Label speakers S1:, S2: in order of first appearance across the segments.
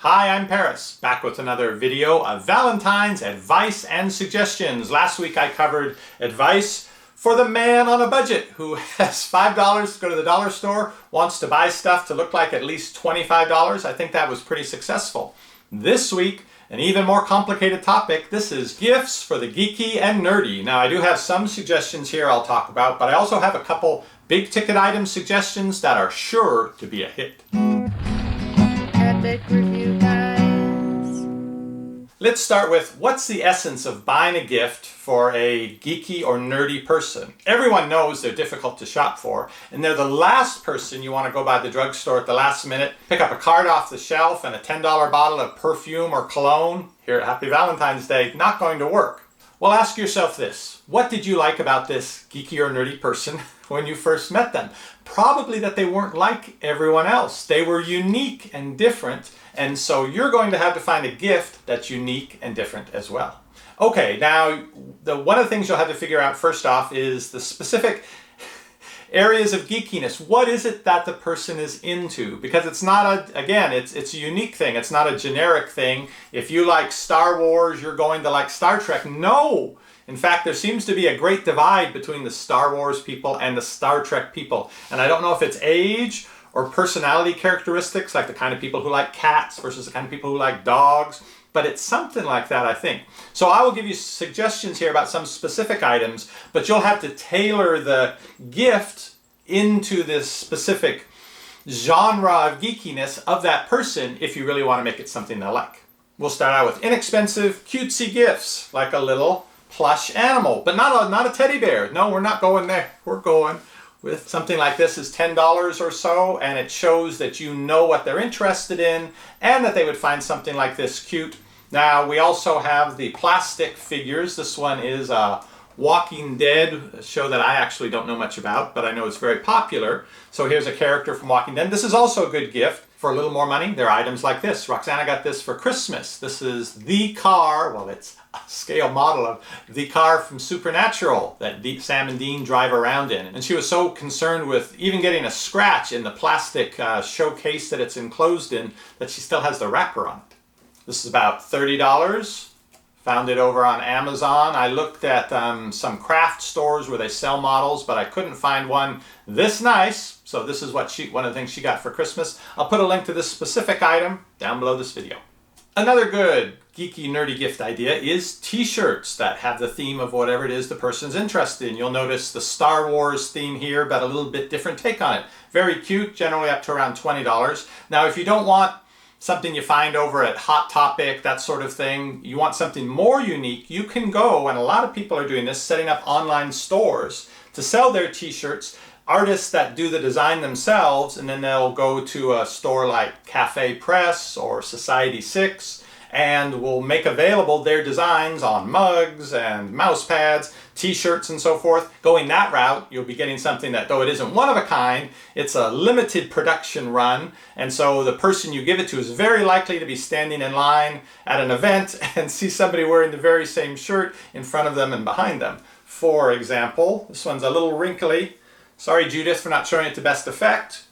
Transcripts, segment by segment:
S1: Hi, I'm Paris, back with another video of Valentine's advice and suggestions. Last week I covered advice for the man on a budget who has $5 to go to the dollar store, wants to buy stuff to look like at least $25. I think that was pretty successful. This week, an even more complicated topic. This is gifts for the geeky and nerdy. Now I do have some suggestions here I'll talk about, but I also have a couple big ticket item suggestions that are sure to be a hit.
S2: Epic Review Guys.
S1: Let's start with what's the essence of buying a gift for a geeky or nerdy person. Everyone knows they're difficult to shop for, and they're the last person you want to go by the drugstore at the last minute, pick up a card off the shelf and a $10 bottle of perfume or cologne. Here at Happy Valentine's Day, not going to work. Well, ask yourself this. What did you like about this geeky or nerdy person when you first met them? Probably that they weren't like everyone else. They were unique and different, and so you're going to have to find a gift that's unique and different as well. Okay, now one of the things you'll have to figure out first off is the specific areas of geekiness. What is it that the person is into? Because it's not it's a unique thing. It's not a generic thing. If you like Star Wars, you're going to like Star Trek. No! In fact, there seems to be a great divide between the Star Wars people and the Star Trek people. And I don't know if it's age or personality characteristics, like the kind of people who like cats versus the kind of people who like dogs. But it's something like that, I think. So I will give you suggestions here about some specific items, but you'll have to tailor the gift into this specific genre of geekiness of that person if you really want to make it something they like. We'll start out with inexpensive, cutesy gifts, like a little plush animal, but not a teddy bear. No, we're not going there. We're going with something like this is $10 or so, and it shows that you know what they're interested in and that they would find something like this cute. Now, we also have the plastic figures. This one is Walking Dead, a show that I actually don't know much about, but I know it's very popular. So here's a character from Walking Dead. This is also a good gift. For a little more money, there are items like this. Roxana got this for Christmas. This is the car, well, it's a scale model of the car from Supernatural that Sam and Dean drive around in. And she was so concerned with even getting a scratch in the plastic showcase that it's enclosed in that she still has the wrapper on it. This is about $30. Found it over on Amazon. I looked at some craft stores where they sell models, but I couldn't find one this nice. So this is what one of the things she got for Christmas. I'll put a link to this specific item down below this video. Another good geeky, nerdy gift idea is t-shirts that have the theme of whatever it is the person's interested in. You'll notice the Star Wars theme here, but a little bit different take on it. Very cute, generally up to around $20. Now, if you don't want something you find over at Hot Topic, that sort of thing, you want something more unique, you can go, and a lot of people are doing this, setting up online stores to sell their t-shirts. Artists that do the design themselves, and then they'll go to a store like Cafe Press or Society 6 and will make available their designs on mugs and mouse pads, t-shirts and so forth. Going that route, you'll be getting something that, though it isn't one of a kind, it's a limited production run, and so the person you give it to is very likely to be standing in line at an event and see somebody wearing the very same shirt in front of them and behind them. For example, this one's a little wrinkly. Sorry, Judith, for not showing it to best effect.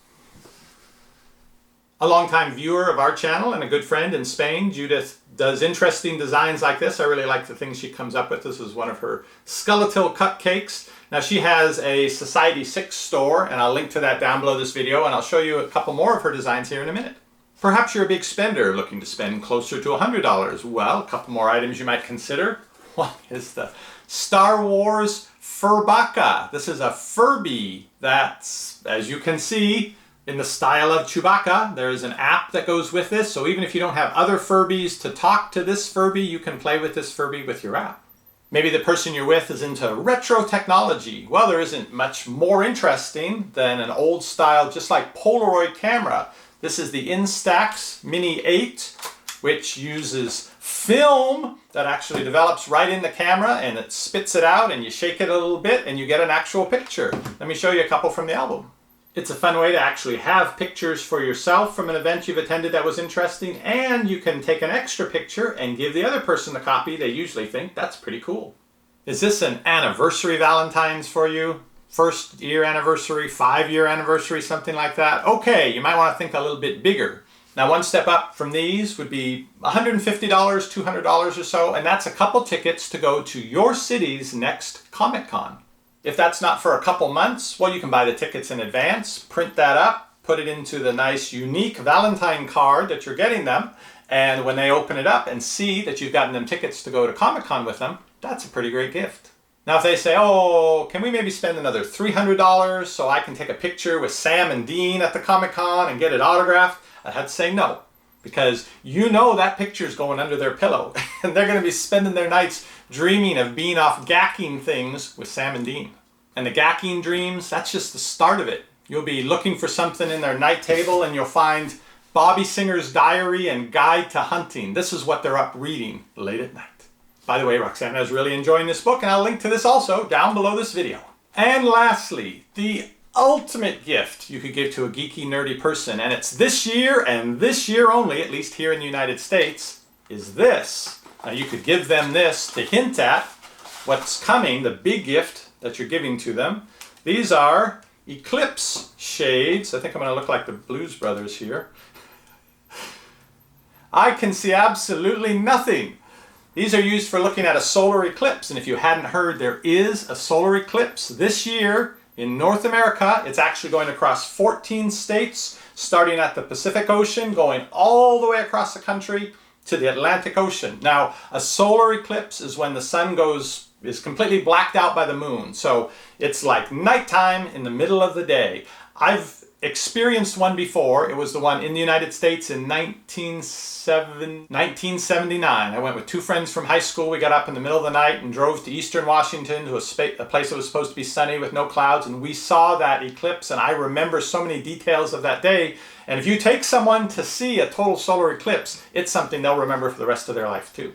S1: A longtime viewer of our channel and a good friend in Spain, Judith does interesting designs like this. I really like the things she comes up with. This is one of her skeletal cupcakes. Now, she has a Society 6 store, and I'll link to that down below this video, and I'll show you a couple more of her designs here in a minute. Perhaps you're a big spender looking to spend closer to $100. Well, a couple more items you might consider. One is the Star Wars Furbaka. This is a Furby that's, as you can see, in the style of Chewbacca. There is an app that goes with this, so even if you don't have other Furbies to talk to this Furby, you can play with this Furby with your app. Maybe the person you're with is into retro technology. Well, there isn't much more interesting than an old style, just like Polaroid camera. This is the Instax Mini 8, which uses film that actually develops right in the camera, and it spits it out, and you shake it a little bit and you get an actual picture. Let me show you a couple from the album. It's a fun way to actually have pictures for yourself from an event you've attended that was interesting, and you can take an extra picture and give the other person the copy. They usually think that's pretty cool. Is this an anniversary Valentine's for you? First year anniversary, 5-year anniversary, something like that? Okay, you might want to think a little bit bigger. Now, one step up from these would be $150, $200 or so, and that's a couple tickets to go to your city's next Comic-Con. If that's not for a couple months, well, you can buy the tickets in advance, print that up, put it into the nice, unique Valentine card that you're getting them, and when they open it up and see that you've gotten them tickets to go to Comic-Con with them, that's a pretty great gift. Now, if they say, oh, can we maybe spend another $300 so I can take a picture with Sam and Dean at the Comic-Con and get it autographed? I'd have to say no, because you know that picture's going under their pillow, and they're going to be spending their nights dreaming of being off gacking things with Sam and Dean. And the gacking dreams, that's just the start of it. You'll be looking for something in their night table, and you'll find Bobby Singer's diary and Guide to Hunting. This is what they're up reading late at night. By the way, Roxana is really enjoying this book, and I'll link to this also down below this video. And lastly, the ultimate gift you could give to a geeky, nerdy person, and it's this year and this year only, at least here in the United States, is this. Now, you could give them this to hint at what's coming, the big gift that you're giving to them. These are eclipse shades. I think I'm going to look like the Blues Brothers here. I can see absolutely nothing. These are used for looking at a solar eclipse, and if you hadn't heard, there is a solar eclipse this year in North America. It's actually going across 14 states, starting at the Pacific Ocean, going all the way across the country to the Atlantic Ocean. Now, a solar eclipse is when the sun is completely blacked out by the moon. So it's like nighttime in the middle of the day. I've experienced one before. It was the one in the United States in 1979. I went with two friends from high school. We got up in the middle of the night and drove to Eastern Washington to a place that was supposed to be sunny with no clouds, and we saw that eclipse, and I remember so many details of that day. And if you take someone to see a total solar eclipse, it's something they'll remember for the rest of their life too.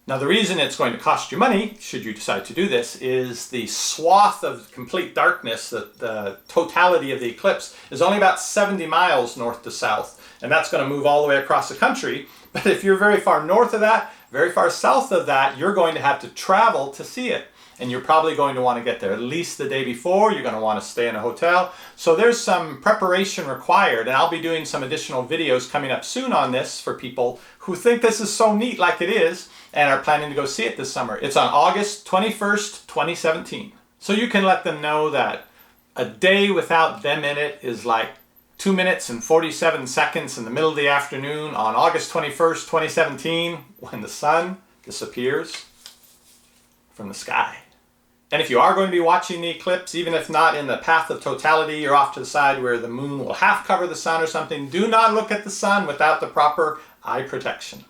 S1: Now, the reason it's going to cost you money, should you decide to do this, is the swath of complete darkness, the totality of the eclipse, is only about 70 miles north to south. And that's going to move all the way across the country. But if you're very far north of that, very far south of that, you're going to have to travel to see it. And you're probably going to want to get there at least the day before. You're going to want to stay in a hotel. So there's some preparation required. And I'll be doing some additional videos coming up soon on this for people who think this is so neat like it is and are planning to go see it this summer. It's on August 21st, 2017. So you can let them know that a day without them in it is like 2 minutes and 47 seconds in the middle of the afternoon on August 21st, 2017, when the sun disappears from the sky. And if you are going to be watching the eclipse, even if not in the path of totality, you're off to the side where the moon will half cover the sun or something, do not look at the sun without the proper eye protection.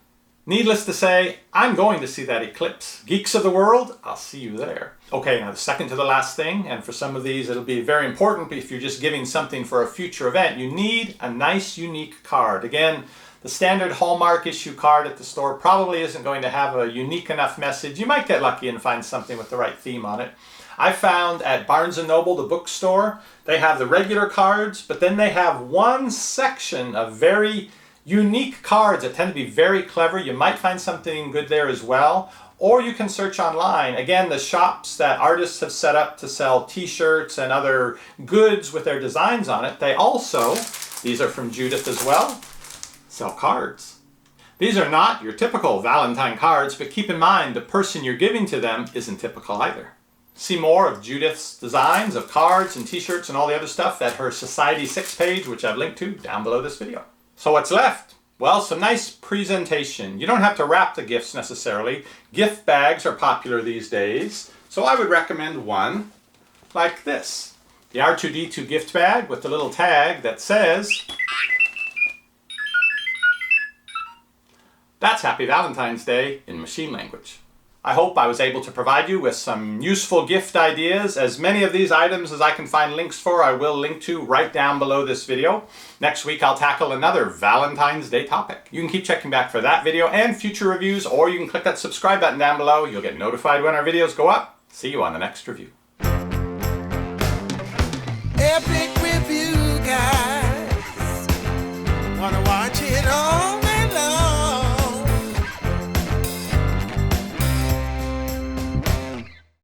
S1: Needless to say, I'm going to see that eclipse. Geeks of the world, I'll see you there. Okay, now the second to the last thing, and for some of these it'll be very important if you're just giving something for a future event, you need a nice, unique card. Again, the standard Hallmark issue card at the store probably isn't going to have a unique enough message. You might get lucky and find something with the right theme on it. I found at Barnes & Noble, the bookstore, they have the regular cards, but then they have one section of very unique cards that tend to be very clever. You might find something good there as well. Or you can search online. Again, the shops that artists have set up to sell t-shirts and other goods with their designs on it, they also, these are from Judith as well, sell cards. These are not your typical Valentine cards, but keep in mind the person you're giving to them isn't typical either. See more of Judith's designs of cards and t-shirts and all the other stuff at her Society 6 page, which I've linked to down below this video. So what's left? Well, some nice presentation. You don't have to wrap the gifts necessarily. Gift bags are popular these days, so I would recommend one like this. The R2-D2 gift bag with the little tag that says, "That's Happy Valentine's Day" in machine language. I hope I was able to provide you with some useful gift ideas. As many of these items as I can find links for, I will link to right down below this video. Next week, I'll tackle another Valentine's Day topic. You can keep checking back for that video and future reviews, or you can click that subscribe button down below. You'll get notified when our videos go up. See you on the next review.
S3: Epic